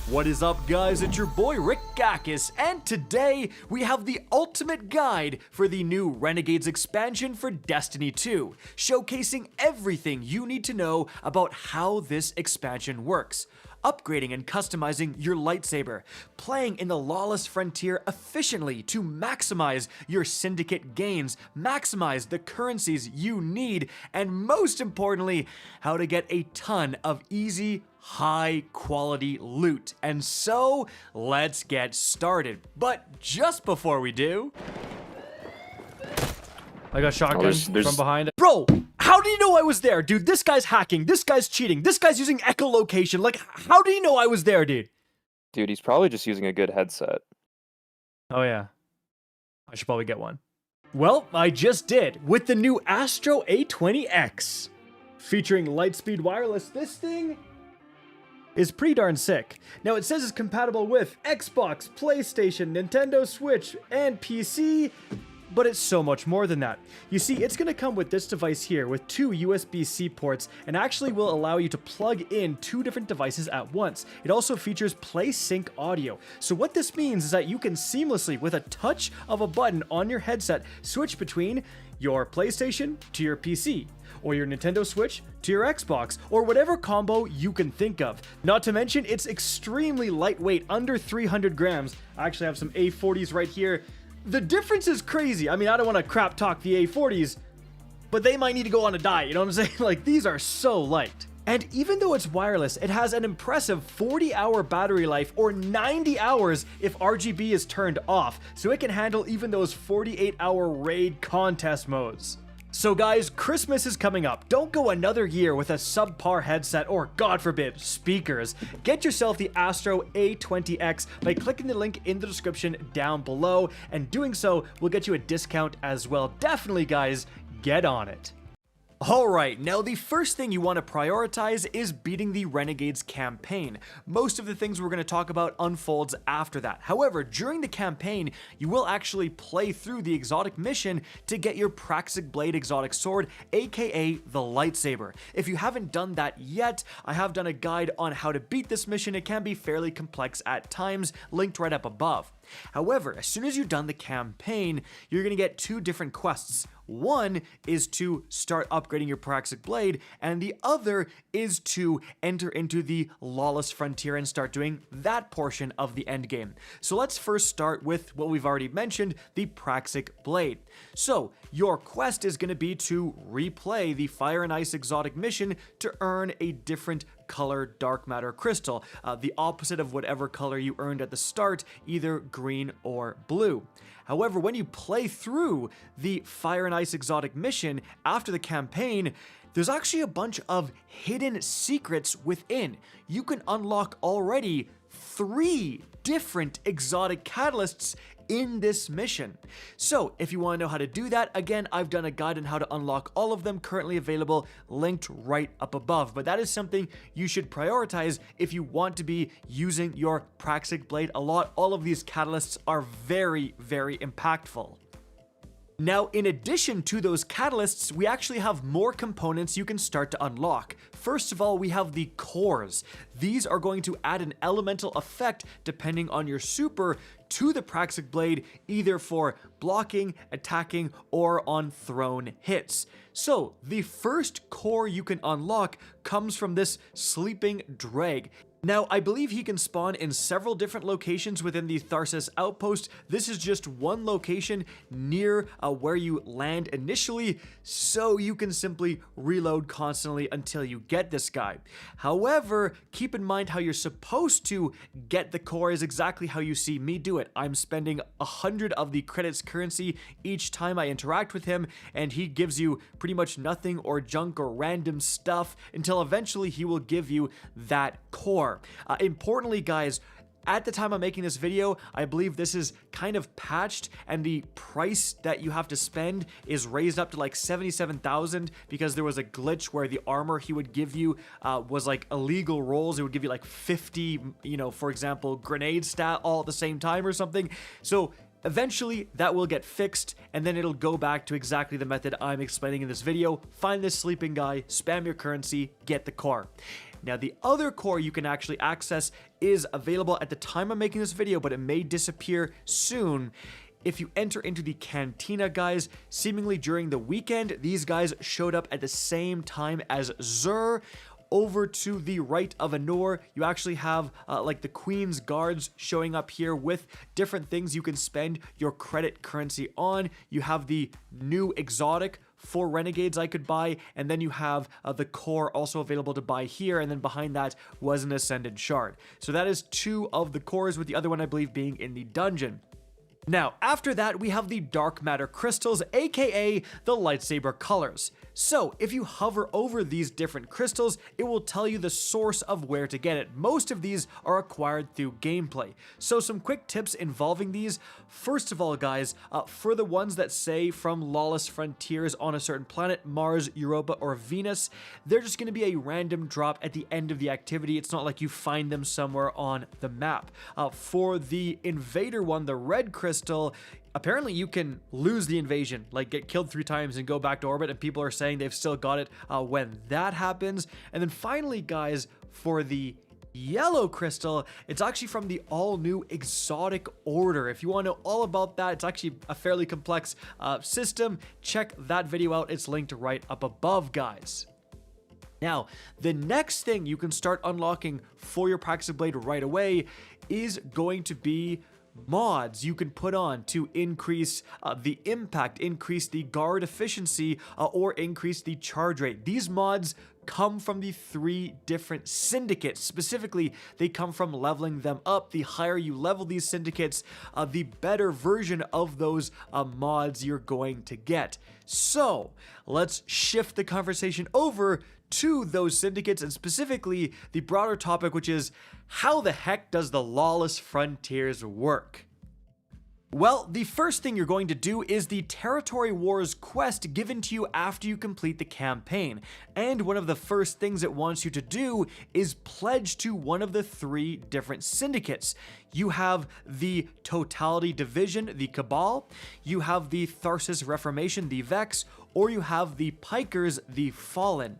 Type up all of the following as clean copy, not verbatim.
What is up, guys? It's your boy Rick Gakis, and today we have the ultimate guide for the new Renegades expansion for Destiny 2, showcasing everything you need to know about how this expansion works. Upgrading and customizing your lightsaber, playing in the Lawless frontier efficiently to maximize your Syndicate gains, maximize the currencies you need, and most importantly, how to get a ton of easy, high quality loot. And so, let's get started. But just before we do, I got shotgun from behind. Bro, how do you know I was there, dude? This guy's hacking. This guy's cheating. This guy's using echolocation. Like, how do you know I was there, dude? Dude, he's probably just using a good headset. Oh, yeah. I should probably get one. Well, I just did with the new Astro A20X. Featuring Lightspeed Wireless, this thing is pretty darn sick. Now, it says it's compatible with Xbox, PlayStation, Nintendo Switch, and PC. But it's so much more than that. You see, it's going to come with this device here with two USB-C ports and actually will allow you to plug in two different devices at once. It also features Play Sync audio. So what this means is that you can seamlessly, with a touch of a button on your headset, switch between your PlayStation to your PC, or your Nintendo Switch to your Xbox, or whatever combo you can think of. Not to mention, it's extremely lightweight, under 300 grams. I actually have some A40s right here. The difference is crazy. I mean, I don't want to crap talk the A40s, but they might need to go on a diet, you know what I'm saying? Like, these are so light. And even though it's wireless, it has an impressive 40-hour battery life, or 90 hours if RGB is turned off, so it can handle even those 48-hour raid contest modes. So guys, Christmas is coming up. Don't go another year with a subpar headset or, God forbid, speakers. Get yourself the Astro A20X by clicking the link in the description down below, and doing so will get you a discount as well. Definitely, guys, get on it. Alright, now the first thing you want to prioritize is beating the Renegades campaign. Most of the things we're going to talk about unfolds after that. However, during the campaign, you will actually play through the exotic mission to get your Praxic Blade exotic sword, aka the lightsaber. If you haven't done that yet, I have done a guide on how to beat this mission. It can be fairly complex at times, linked right up above. However, as soon as you've done the campaign, you're going to get two different quests. One is to start upgrading your Praxic Blade, and the other is to enter into the Lawless frontier and start doing that portion of the endgame. So let's first start with what we've already mentioned, the Praxic Blade. So your quest is going to be to replay the Fire and Ice exotic mission to earn a different color dark matter crystal, the opposite of whatever color you earned at the start, either green or blue. However, when you play through the Fire and Ice exotic mission after the campaign, there's actually a bunch of hidden secrets within. You can unlock already 3 different exotic catalysts in this mission. So if you want to know how to do that, again, I've done a guide on how to unlock all of them, currently available, linked right up above. But that is something you should prioritize if you want to be using your Praxic Blade a lot. All of these catalysts are very, very impactful. Now, in addition to those catalysts, we actually have more components you can start to unlock. First of all, we have the cores. These are going to add an elemental effect depending on your super to the Praxic Blade, either for blocking, attacking, or on thrown hits. So, the first core you can unlock comes from this Sleeping Drag. Now, I believe he can spawn in several different locations within the Tharsis outpost. This is just one location near where you land initially, so you can simply reload constantly until you get this guy. However, keep in mind how you're supposed to get the core is exactly how you see me do it. I'm spending 100 of the credits currency each time I interact with him, and he gives you pretty much nothing or junk or random stuff until eventually he will give you that core. Importantly, guys, at the time I'm making this video, I believe this is kind of patched, and the price that you have to spend is raised up to like 77,000 because there was a glitch where the armor he would give you was like illegal rolls. It would give you like 50, for example, grenade stat all at the same time or something. So eventually that will get fixed, and then it'll go back to exactly the method I'm explaining in this video. Find this sleeping guy, spam your currency, get the core. Now, the other core you can actually access is available at the time I'm making this video, but it may disappear soon. If you enter into the Cantina, guys, seemingly during the weekend, these guys showed up at the same time as Zur. Over to the right of Anor, you actually have like the Queen's Guards showing up here with different things you can spend your credit currency on. You have the new exotic for Renegades I could buy, and then you have the core also available to buy here, and then behind that was an Ascended Shard. So that is 2 of the cores, with the other one I believe being in the dungeon. Now, after that, we have the Dark Matter Crystals, aka the lightsaber colors. So, if you hover over these different crystals, it will tell you the source of where to get it. Most of these are acquired through gameplay. So, some quick tips involving these. First of all, guys, for the ones that say from Lawless frontiers on a certain planet, Mars, Europa, or Venus, they're just going to be a random drop at the end of the activity. It's not like you find them somewhere on the map. For the Invader one, the red crystal, apparently you can lose the invasion, like get killed 3 times and go back to orbit, and people are saying they've still got it when that happens. And then finally, guys, for the yellow crystal, it's actually from the all-new exotic order. If you want to know all about that, it's actually a fairly complex system. Check that video out. It's linked right up above, guys. Now, the next thing you can start unlocking for your Praxic Blade right away is going to be mods you can put on to increase the impact, increase the guard efficiency, or increase the charge rate. These mods come from the 3 different syndicates. Specifically, they come from leveling them up. The higher you level these syndicates, the better version of those mods you're going to get. So, let's shift the conversation over to those syndicates, and specifically the broader topic, which is how the heck does the Lawless Frontiers work? Well, the first thing you're going to do is the Territory Wars quest given to you after you complete the campaign. And one of the first things it wants you to do is pledge to one of the 3 different syndicates. You have the Totality Division, the Cabal, you have the Tharsis Reformation, the Vex, or you have the Pikers, the Fallen.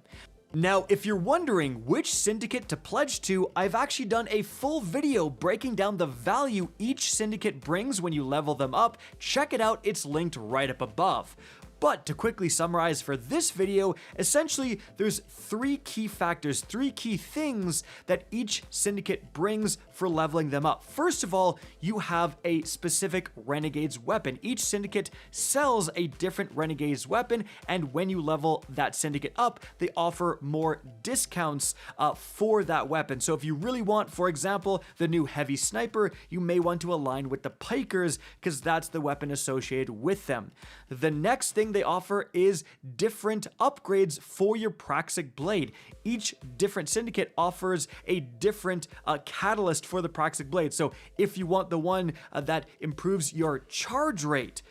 Now, if you're wondering which syndicate to pledge to, I've actually done a full video breaking down the value each syndicate brings when you level them up. Check it out, it's linked right up above. But to quickly summarize for this video, essentially there's 3 key factors, 3 key things that each syndicate brings for leveling them up. First of all, you have a specific Renegades weapon. Each syndicate sells a different Renegades weapon, and when you level that syndicate up, they offer more discounts for that weapon. So if you really want, for example, the new heavy sniper, you may want to align with the Pikers because that's the weapon associated with them. The next thing they offer is different upgrades for your Praxic Blade. Each different syndicate offers a different catalyst for the Praxic Blade. So if you want the one that improves your charge rate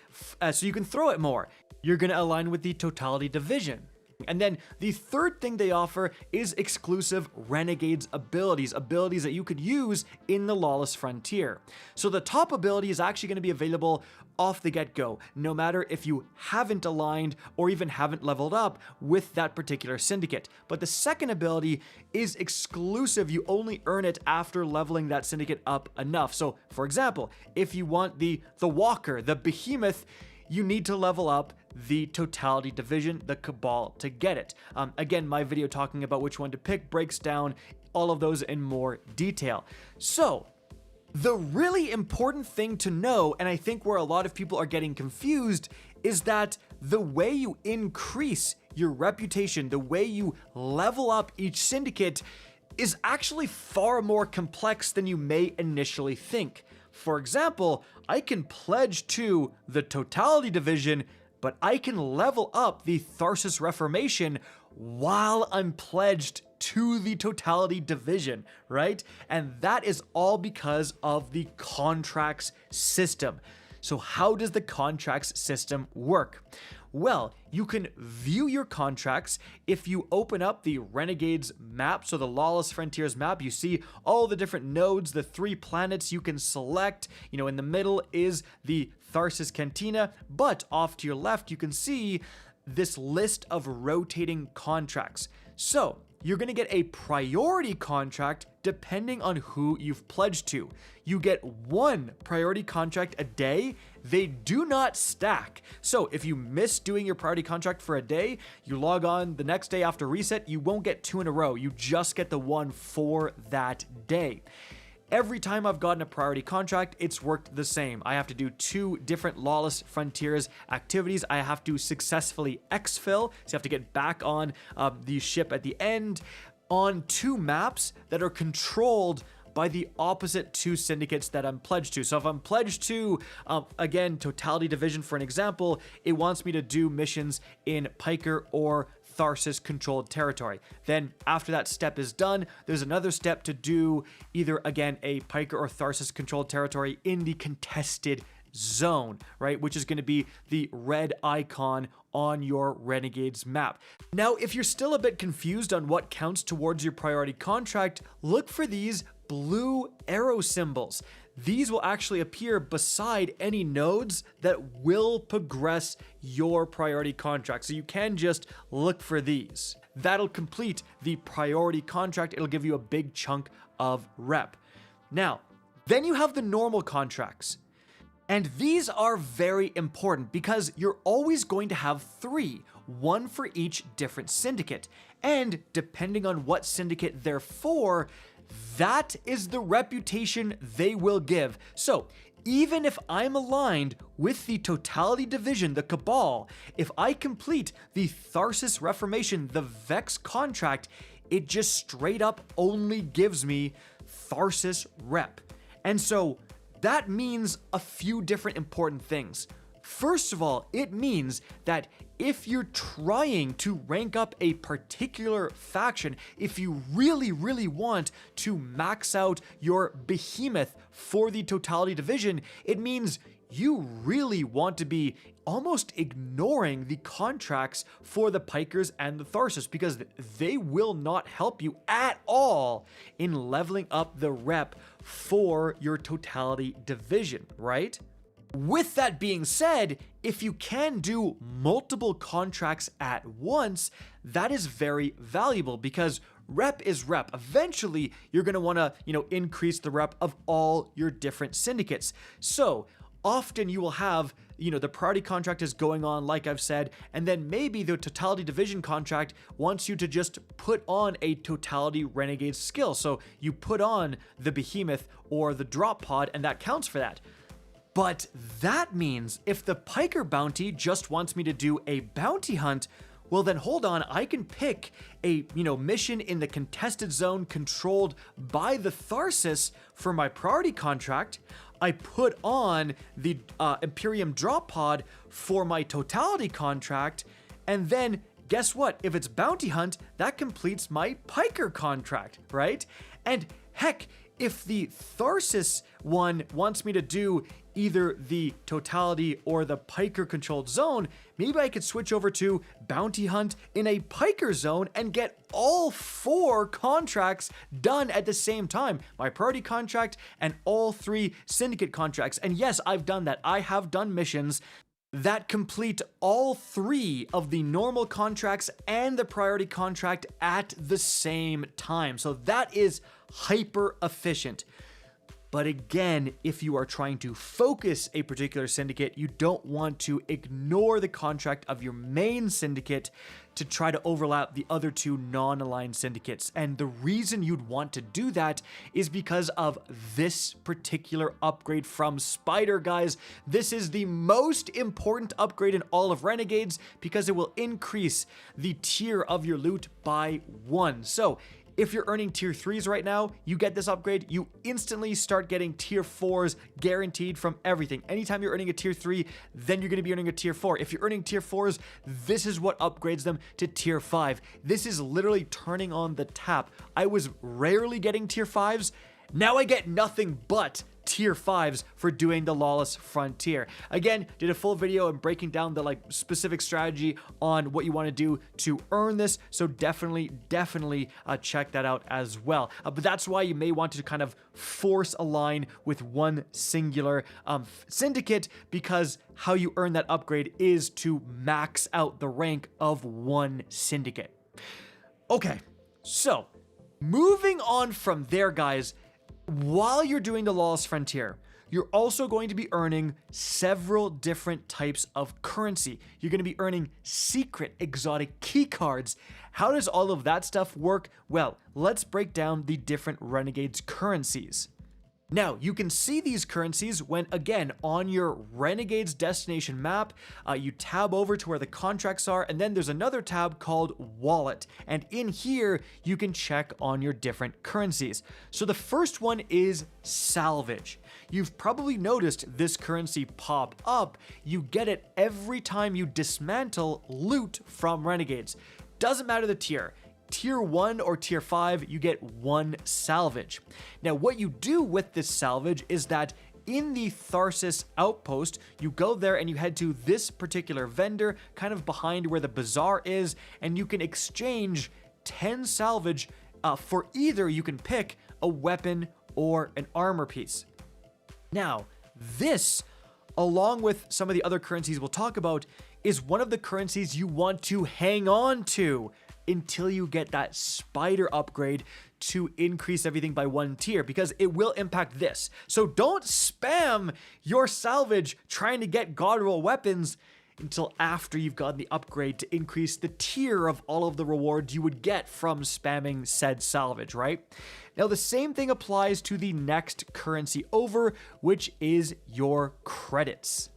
so you can throw it more, you're going to align with the Totality Division. And then the third thing they offer is exclusive Renegades abilities that you could use in the Lawless Frontier. So the top ability is actually going to be available off the get-go, no matter if you haven't aligned or even haven't leveled up with that particular syndicate. But the second ability is exclusive. You only earn it after leveling that syndicate up enough. So, for example, if you want the Walker, the Behemoth, you need to level up the Totality Division, the Cabal, to get it. Again, my video talking about which one to pick breaks down all of those in more detail. So, the really important thing to know, and I think where a lot of people are getting confused, is that the way you increase your reputation, the way you level up each syndicate, is actually far more complex than you may initially think. For example, I can pledge to the Totality Division, but I can level up the Tharsis Reformation while I'm pledged to the Totality Division, right? And that is all because of the contracts system. So how does the contracts system work? Well, you can view your contracts if you open up the Renegades map, so the Lawless Frontiers map. You see all the different nodes, the 3 planets you can select. You know, in the middle is the Tharsis Cantina, but off to your left, you can see this list of rotating contracts. So, you're going to get a priority contract depending on who you've pledged to. You get 1 priority contract a day. They do not stack. So if you miss doing your priority contract for a day, you log on the next day after reset, you won't get 2 in a row. You just get the one for that day. Every time I've gotten a priority contract, it's worked the same. I have to do 2 different Lawless Frontiers activities. I have to successfully exfil, so you have to get back on the ship at the end, on 2 maps that are controlled by the opposite 2 syndicates that I'm pledged to. So if I'm pledged to, again, Totality Division for an example, it wants me to do missions in Piker or Tharsis controlled territory. Then after that step is done, there's another step to do either, again, a Piker or Tharsis controlled territory in the contested zone, right? Which is going to be the red icon on your Renegades map. Now, if you're still a bit confused on what counts towards your priority contract, look for these blue arrow symbols. These will actually appear beside any nodes that will progress your priority contract. So you can just look for these. That'll complete the priority contract. It'll give you a big chunk of rep. Now, then you have the normal contracts. And these are very important because you're always going to have 3, 1 for each different syndicate. And depending on what syndicate they're for, that is the reputation they will give. So even if I'm aligned with the Totality Division, the Cabal, if I complete the Tharsis Reformation, the Vex contract, it just straight up only gives me Tharsis rep. And so that means a few different important things. First of all, it means that if you're trying to rank up a particular faction, if you really, really want to max out your behemoth for the Totality Division, it means you really want to be almost ignoring the contracts for the Pikers and the Tharsis because they will not help you at all in leveling up the rep for your Totality Division, right? With that being said, if you can do multiple contracts at once, that is very valuable because rep is rep. Eventually, you're going to want to, increase the rep of all your different syndicates. So often you will have, the priority contract is going on, like I've said, and then maybe the Totality Division contract wants you to just put on a Totality Renegades skill. So you put on the Behemoth or the Drop Pod, and that counts for that. But that means if the Piker bounty just wants me to do a bounty hunt, well then hold on, I can pick a, mission in the contested zone controlled by the Tharsis for my priority contract. I put on the Imperium drop pod for my Totality contract, and then guess what? If it's bounty hunt, that completes my Piker contract, right? And heck, if the Tharsis one wants me to do either the Totality or the Piker controlled zone, maybe I could switch over to bounty hunt in a Piker zone and get all 4 contracts done at the same time. My priority contract and all 3 syndicate contracts. And yes, I've done that. I have done missions that complete all 3 of the normal contracts and the priority contract at the same time. So that is hyper efficient. But again, if you are trying to focus a particular syndicate, you don't want to ignore the contract of your main syndicate to try to overlap the other 2 non-aligned syndicates. And the reason you'd want to do that is because of this particular upgrade from Spider, guys. This is the most important upgrade in all of Renegades because it will increase the tier of your loot by 1. So if you're earning tier 3s right now, you get this upgrade, you instantly start getting tier 4s guaranteed from everything. Anytime you're earning a tier 3, then you're going to be earning a tier 4. If you're earning tier 4s, this is what upgrades them to tier 5. This is literally turning on the tap. I was rarely getting tier 5s. Now I get nothing but tier 5s for doing the Lawless Frontier. Again, did a full video and breaking down the specific strategy on what you want to do to earn this, so definitely check that out as well. But that's why you may want to kind of force align with one singular syndicate, because how you earn that upgrade is to max out the rank of one syndicate. Okay, So, moving on from there, guys, while you're doing the Lawless Frontier, you're also going to be earning several different types of currency. You're going to be earning secret exotic keycards. How does all of that stuff work? Well, let's break down the different Renegades currencies. Now, you can see these currencies when, again, on your Renegades destination map, you tab over to where the contracts are, and then there's another tab called Wallet. And in here, you can check on your different currencies. So the first one is Salvage. You've probably noticed this currency pop up. You get it every time you dismantle loot from Renegades. Doesn't matter the tier. Tier 1 or Tier 5, you get 1 salvage. Now, what you do with this salvage is that in the Tharsis outpost, you go there and you head to this particular vendor, kind of behind where the bazaar is, and you can exchange 10 salvage for either you can pick a weapon or an armor piece. Now, this, along with some of the other currencies we'll talk about, is one of the currencies you want to hang on to until you get that spider upgrade to increase everything by 1 tier, because it will impact this. So don't spam your salvage trying to get god roll weapons until after you've gotten the upgrade to increase the tier of all of the rewards you would get from spamming said salvage, right? Now, the same thing applies to the next currency over, which is your credits.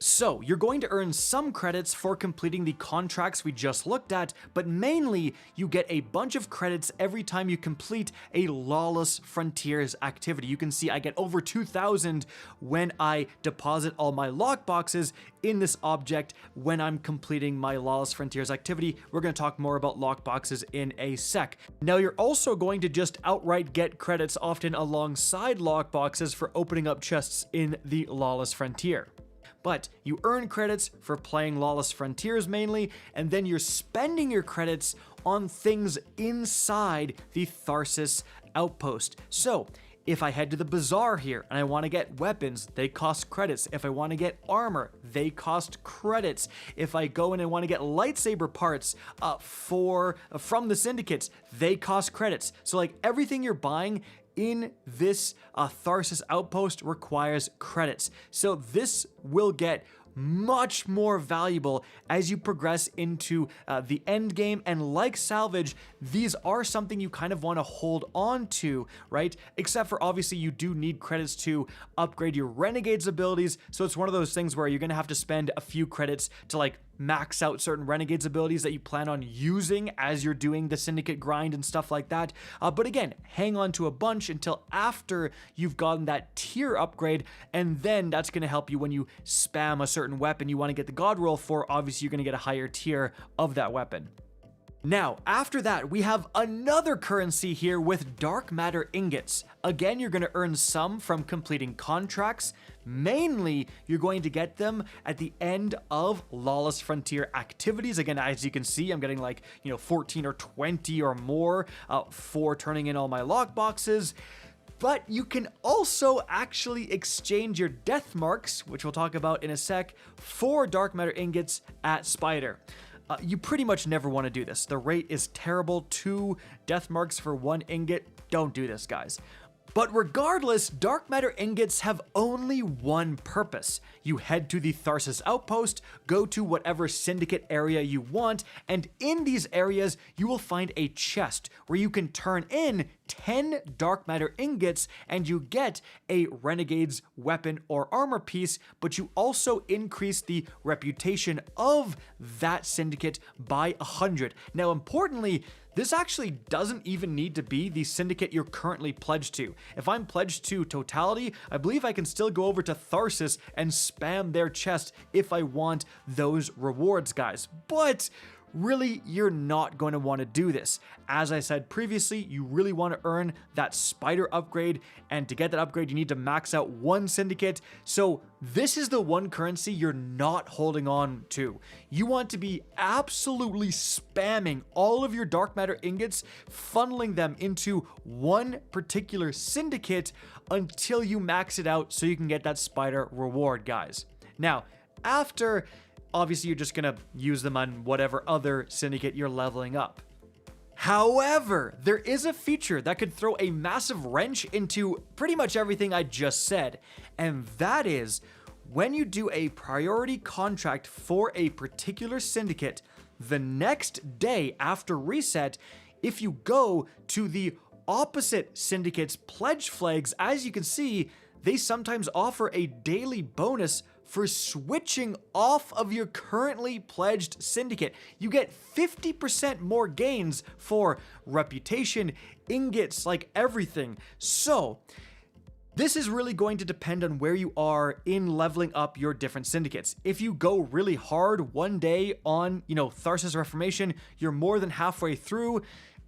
So, you're going to earn some credits for completing the contracts we just looked at, but mainly you get a bunch of credits every time you complete a Lawless Frontiers activity. You can see I get over 2,000 when I deposit all my lockboxes in this object when I'm completing my Lawless Frontiers activity. We're going to talk more about lockboxes in a sec. Now, you're also going to just outright get credits often alongside lockboxes for opening up chests in the Lawless Frontier. But you earn credits for playing Lawless Frontiers mainly, and then you're spending your credits on things inside the Tharsis outpost. So, if I head to the bazaar here and I want to get weapons, they cost credits. If I want to get armor, they cost credits. If I go in and want to get lightsaber parts from the syndicates, they cost credits. So like everything you're buying in this Tharsis outpost requires credits. So this will get much more valuable as you progress into the end game, and like salvage, these are something you kind of want to hold on to, right? Except for obviously you do need credits to upgrade your Renegades abilities, so it's one of those things where you're gonna have to spend a few credits to like max out certain Renegades abilities that you plan on using as you're doing the Syndicate grind and stuff like that. But again, hang on to a bunch until after you've gotten that tier upgrade, and then that's going to help you when you spam a certain weapon you want to get the god roll for. Obviously, you're going to get a higher tier of that weapon. Now, after that, we have another currency here with dark matter ingots. Again, you're going to earn some from completing contracts. Mainly, you're going to get them at the end of Lawless Frontier activities. Again, as you can see, I'm getting like, 14 or 20 or more for turning in all my lockboxes. But you can also actually exchange your death marks, which we'll talk about in a sec, for dark matter ingots at Spider. You pretty much never want to do this. The rate is terrible. 2 death marks for 1 ingot. Don't do this, guys. But regardless, dark matter ingots have only one purpose. You head to the Tharsis outpost, go to whatever syndicate area you want, and in these areas, you will find a chest where you can turn in 10 dark matter ingots and you get a Renegade's weapon or armor piece, but you also increase the reputation of that syndicate by 100. Now, importantly, this actually doesn't even need to be the syndicate you're currently pledged to. If I'm pledged to Totality, I believe I can still go over to Tharsis and spam their chest if I want those rewards, guys. But really, you're not going to want to do this. As I said previously, you really want to earn that spider upgrade, and to get that upgrade, you need to max out 1 syndicate. So this is the one currency you're not holding on to. You want to be absolutely spamming all of your dark matter ingots, funneling them into one particular syndicate until you max it out so you can get that spider reward, guys. Now, after, obviously, you're just going to use them on whatever other syndicate you're leveling up. However, there is a feature that could throw a massive wrench into pretty much everything I just said, and that is when you do a priority contract for a particular syndicate, the next day after reset, if you go to the opposite syndicate's pledge flags, as you can see, they sometimes offer a daily bonus for switching off of your currently pledged syndicate. You get 50% more gains for reputation, ingots, like everything. So this is really going to depend on where you are in leveling up your different syndicates. If you go really hard one day on, Tharsis Reformation, you're more than halfway through,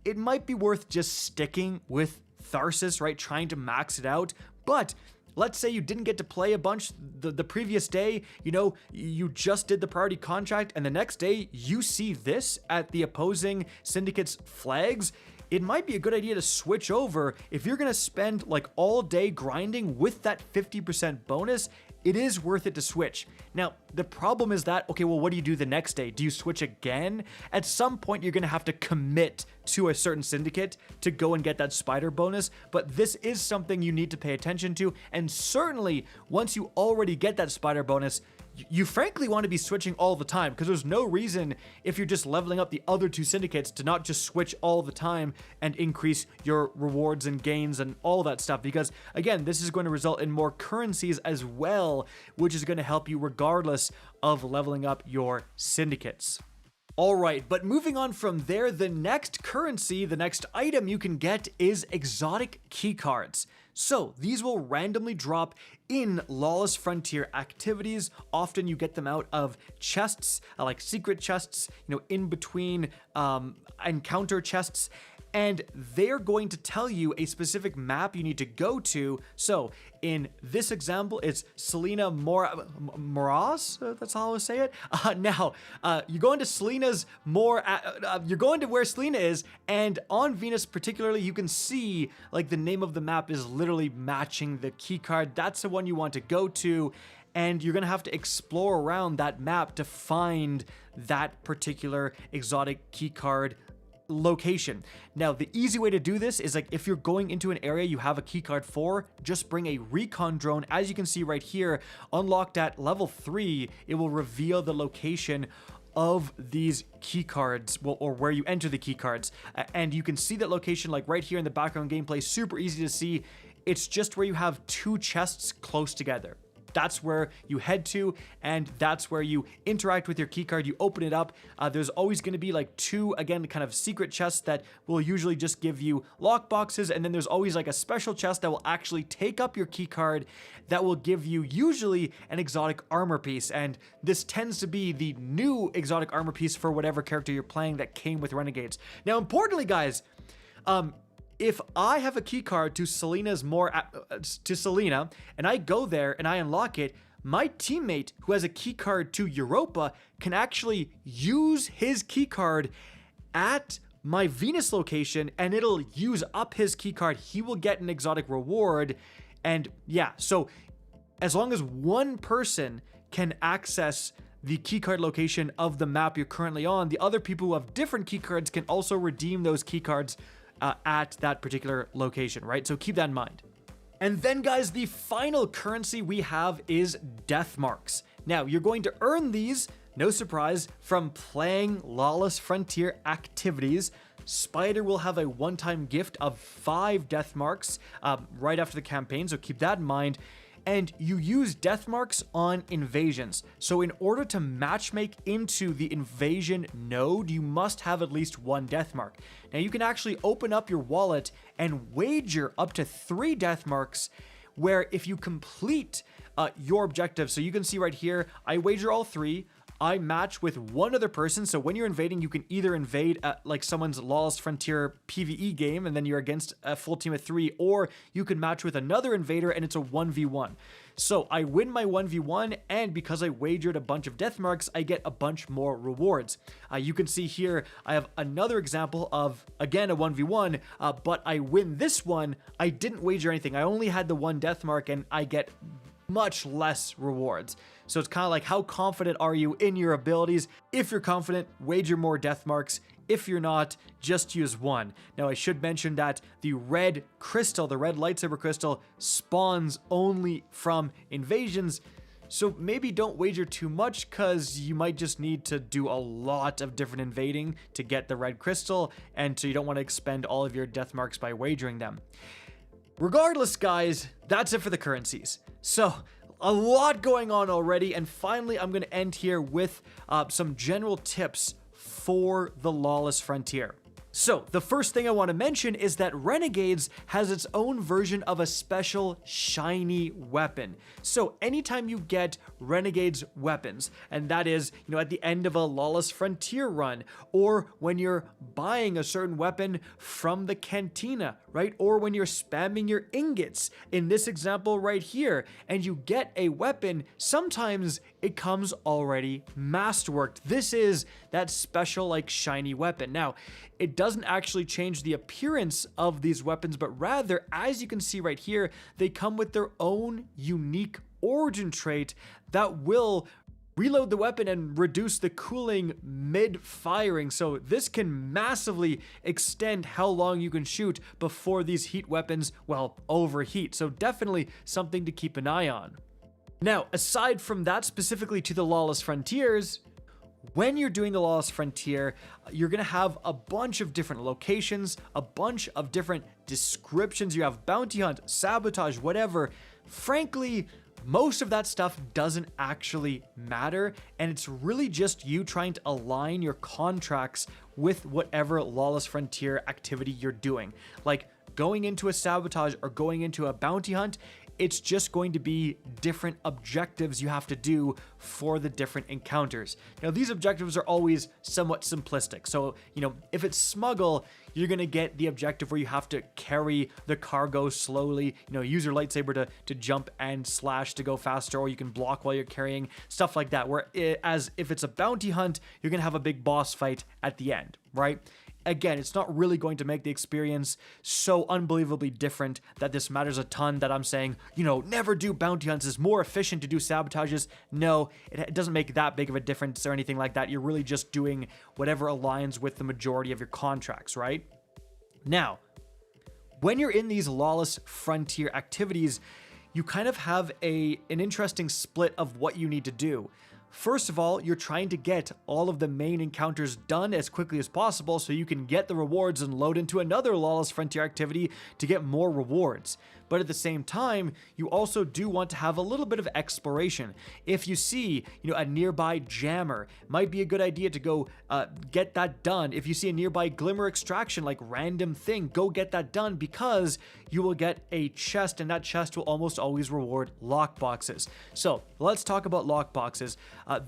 it might be worth just sticking with Tharsis, right? Trying to max it out. But let's say you didn't get to play a bunch the previous day, you just did the priority contract, and the next day you see this at the opposing syndicate's flags. It might be a good idea to switch over. If you're going to spend like all day grinding with that 50% bonus, it is worth it to switch. Now, the problem is that, okay, well, what do you do the next day? Do you switch again? At some point, you're going to have to commit to a certain syndicate to go and get that spider bonus, but this is something you need to pay attention to, and certainly, once you already get that spider bonus, you frankly want to be switching all the time, because there's no reason, if you're just leveling up the other two syndicates, to not just switch all the time and increase your rewards and gains and all that stuff, because again, this is going to result in more currencies as well, which is going to help you regardless of leveling up your syndicates. Alright, but moving on from there, the next currency, the next item you can get is exotic keycards. So these will randomly drop in Lawless Frontier activities. Often you get them out of chests, like secret chests, in between encounter chests. And they're going to tell you a specific map you need to go to. So in this example, it's Selena Moraz. That's how I would say it. You're going to you're going to where Selena is, and on Venus particularly, you can see like the name of the map is literally matching the key card. That's the one you want to go to, and you're gonna have to explore around that map to find that particular exotic key card location. Now, the easy way to do this is like if you're going into an area you have a keycard for, just bring a recon drone. As you can see right here, unlocked at level 3, it will reveal the location of these keycards, or where you enter the keycards. And you can see that location like right here in the background gameplay, super easy to see. It's just where you have two chests close together. That's where you head to, and that's where you interact with your keycard. You open it up. There's always going to be like two, again, kind of secret chests that will usually just give you lock boxes, and then there's always like a special chest that will actually take up your keycard that will give you usually an exotic armor piece, and this tends to be the new exotic armor piece for whatever character you're playing that came with Renegades. Now, importantly, guys, if I have a keycard to Selena, and I go there and I unlock it, my teammate who has a keycard to Europa can actually use his keycard at my Venus location, and it'll use up his keycard. He will get an exotic reward, and yeah, so as long as one person can access the keycard location of the map you're currently on, the other people who have different keycards can also redeem those keycards at that particular location, right? So keep that in mind. And then, guys, the final currency we have is death marks. Now, you're going to earn these, no surprise, from playing Lawless Frontier activities. Spider will have a one-time gift of 5 death marks right after the campaign, so keep that in mind. And you use death marks on invasions. So in order to matchmake into the invasion node, you must have at least 1 death mark. Now you can actually open up your wallet and wager up to 3 death marks, where if you complete your objective, so you can see right here, I wager all 3. I match with one other person, so when you're invading, you can either invade like someone's Lawless Frontier PvE game, and then you're against a full team of 3, or you can match with another invader, and it's a 1v1. So I win my 1v1, and because I wagered a bunch of death marks, I get a bunch more rewards. You can see here, I have another example of, again, a 1v1, but I win this one. I didn't wager anything. I only had the 1 death mark, and I get much less rewards. So it's kind of like, how confident are you in your abilities? If you're confident, wager more death marks. If you're not, just use one. Now I should mention that the red crystal, the red lightsaber crystal, spawns only from invasions, so maybe don't wager too much because you might just need to do a lot of different invading to get the red crystal, and so you don't want to expend all of your death marks by wagering them. Regardless, guys, that's it for the currencies. So a lot going on already, and finally I'm going to end here with some general tips for the Lawless Frontier. So the first thing I want to mention is that Renegades has its own version of a special shiny weapon. So anytime you get Renegades weapons, and that is, at the end of a Lawless Frontier run, or when you're buying a certain weapon from the cantina, right? Or when you're spamming your ingots, in this example right here, and you get a weapon, sometimes it comes already masterworked. This is that special, like, shiny weapon. Now, it doesn't actually change the appearance of these weapons, but rather, as you can see right here, they come with their own unique origin trait that will reload the weapon and reduce the cooling mid-firing. So this can massively extend how long you can shoot before these heat weapons, well, overheat. So definitely something to keep an eye on. Now, aside from that, specifically to the Lawless Frontiers, when you're doing the Lawless Frontier, you're going to have a bunch of different locations, a bunch of different descriptions. You have bounty hunt, sabotage, whatever. Frankly, most of that stuff doesn't actually matter, and it's really just you trying to align your contracts with whatever Lawless Frontier activity you're doing. Like going into a sabotage or going into a bounty hunt, it's just going to be different objectives you have to do for the different encounters. Now, these objectives are always somewhat simplistic. So, if it's smuggle, you're going to get the objective where you have to carry the cargo slowly, use your lightsaber to jump and slash to go faster, or you can block while you're carrying, stuff like that. Whereas if it's a bounty hunt, you're going to have a big boss fight at the end, right? Again, it's not really going to make the experience so unbelievably different that this matters a ton that I'm saying, never do bounty hunts, is more efficient to do sabotages. No, it doesn't make that big of a difference or anything like that. You're really just doing whatever aligns with the majority of your contracts, right? Now, when you're in these Lawless Frontier activities, you kind of have an interesting split of what you need to do. First of all, you're trying to get all of the main encounters done as quickly as possible so you can get the rewards and load into another Lawless Frontier activity to get more rewards. But at the same time, you also do want to have a little bit of exploration. If you see, a nearby jammer, might be a good idea to go get that done. If you see a nearby glimmer extraction, like random thing, go get that done because you will get a chest, and that chest will almost always reward lockboxes. So let's talk about lockboxes.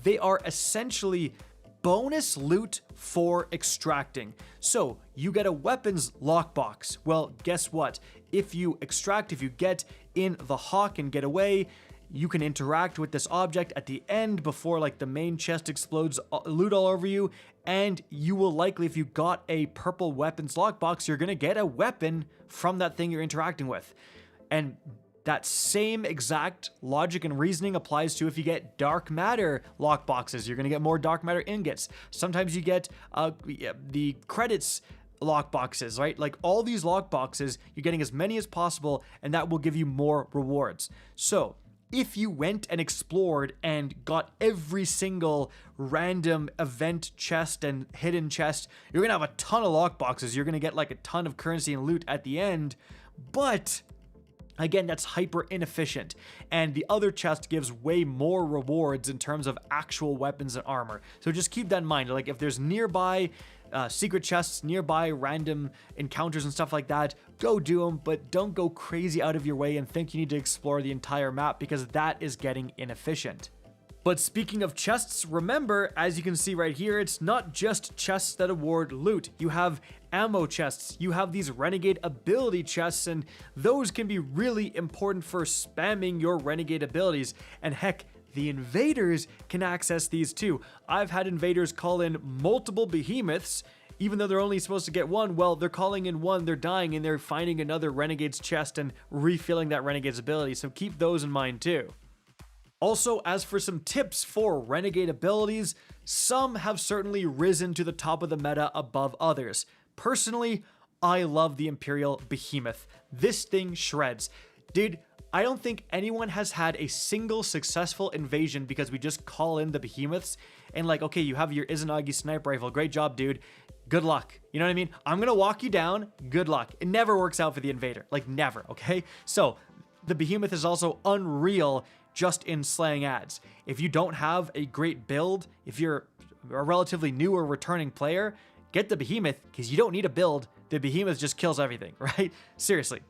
They are essentially bonus loot for extracting. So you get a weapons lockbox. Well, guess what? If you extract, if you get in the hawk and get away, you can interact with this object at the end before like the main chest explodes loot all over you, and you will likely, if you got a purple weapons lockbox, you're gonna get a weapon from that thing you're interacting with. And that same exact logic and reasoning applies to if you get dark matter lockboxes. You're going to get more dark matter ingots. Sometimes you get the credits lockboxes, right? Like all these lockboxes, you're getting as many as possible, and that will give you more rewards. So if you went and explored and got every single random event chest and hidden chest, you're going to have a ton of lockboxes. You're going to get like a ton of currency and loot at the end, but again, that's hyper inefficient, and the other chest gives way more rewards in terms of actual weapons and armor. So just keep that in mind. Like if there's nearby secret chests, nearby random encounters and stuff like that, go do them, but don't go crazy out of your way and think you need to explore the entire map, because that is getting inefficient. But speaking of chests, remember, as you can see right here, it's not just chests that award loot. You have ammo chests, you have these renegade ability chests, and those can be really important for spamming your renegade abilities. And heck, the invaders can access these too. I've had invaders call in multiple behemoths, even though they're only supposed to get one. Well, they're calling in one, they're dying, and they're finding another renegade's chest and refilling that renegade's ability. So keep those in mind too. Also, as for some tips for Renegade abilities, some have certainly risen to the top of the meta above others. Personally, I love the Imperial Behemoth. This thing shreds. Dude, I don't think anyone has had a single successful invasion because we just call in the Behemoths and like, okay, you have your Izanagi sniper rifle. Great job, dude. Good luck. You know what I mean? I'm gonna walk you down. Good luck. It never works out for the invader. Like, never, okay? So, the Behemoth is also unreal just in slaying ads. If you don't have a great build, if you're a relatively new or returning player, get the Behemoth because you don't need a build. The Behemoth just kills everything, right? Seriously.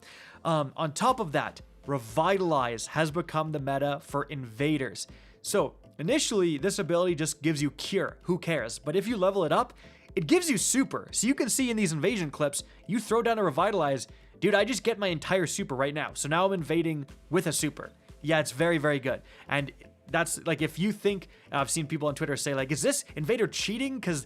On top of that, Revitalize has become the meta for invaders. So initially, this ability just gives you Cure. Who cares? But if you level it up, it gives you Super. So you can see in these invasion clips, you throw down a Revitalize, dude, I just get my entire Super right now. So now I'm invading with a Super. Yeah, it's very, very good. And that's like, if you think, I've seen people on Twitter say like, is this invader cheating because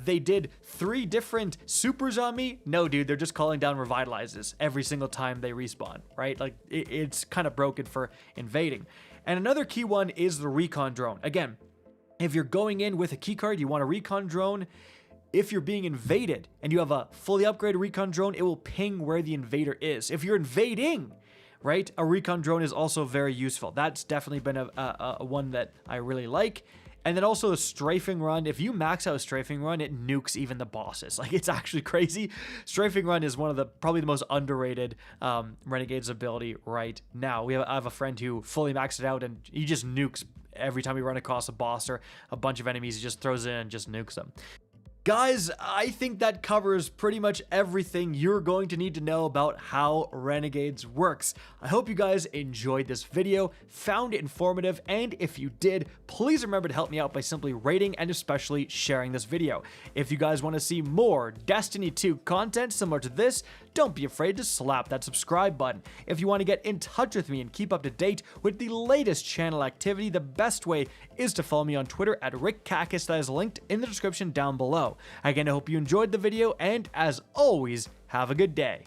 they did 3 different supers on me? No, dude, they're just calling down Revitalizes every single time they respawn, right? Like, it's kind of broken for invading. And another key one is the recon drone. Again, if you're going in with a keycard, you want a recon drone. If you're being invaded and you have a fully upgraded recon drone, it will ping where the invader is. If you're invading, right, a recon drone is also very useful. That's definitely been a one that I really like. And then also the strafing run. If you max out a strafing run, it nukes even the bosses. Like, it's actually crazy. Strafing run is one of the probably the most underrated Renegades ability right now. I have a friend who fully maxed it out and he just nukes every time we run across a boss or a bunch of enemies. He just throws it in and just nukes them. Guys, I think that covers pretty much everything you're going to need to know about how Renegades works. I hope you guys enjoyed this video, found it informative, and if you did, please remember to help me out by simply rating and especially sharing this video. If you guys want to see more Destiny 2 content similar to this, don't be afraid to slap that subscribe button. If you want to get in touch with me and keep up to date with the latest channel activity, the best way is to follow me on Twitter at RickCacus, that is linked in the description down below. Again, I hope you enjoyed the video, and as always, have a good day.